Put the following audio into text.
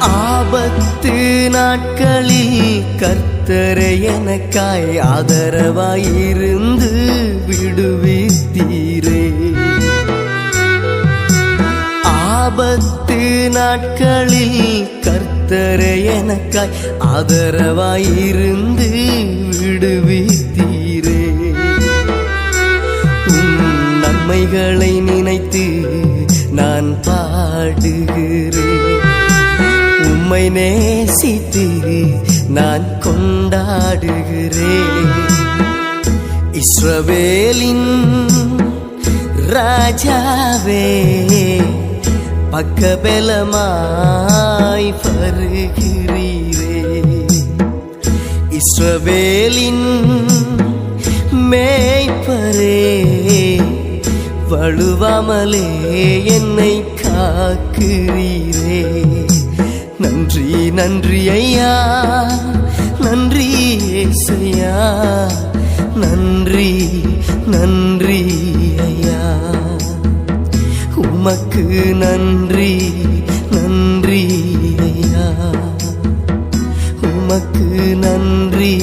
ஆபத்து நாட்களில் கர்த்தரை எனக்காய் ஆதரவாயிருந்து விடுவித்தீரே. ஆபத்து நாட்களில் கர்த்தரை எனக்காய் ஆதரவாயிருந்து விடுவித்தீரே. நன்மைகளை நினைத்து நான் பாடுகிறேன், உம்மை நேசித்து நான் கொண்டாடுகிறேன். இஸ்ரவேலின் ராஜாவே, பக்கபலமாய் வருகிறீரே. இஸ்ரவேலின் மேய்ப்பரே, வழுவாமலே என்னை காக்கிறீரே. நன்றி நன்றி ஐயா, நன்றி ஏசையா, நன்றி நன்றி ஐயா. உமக்கு நன்றி நன்றி ஐயா, உமக்கு நன்றி.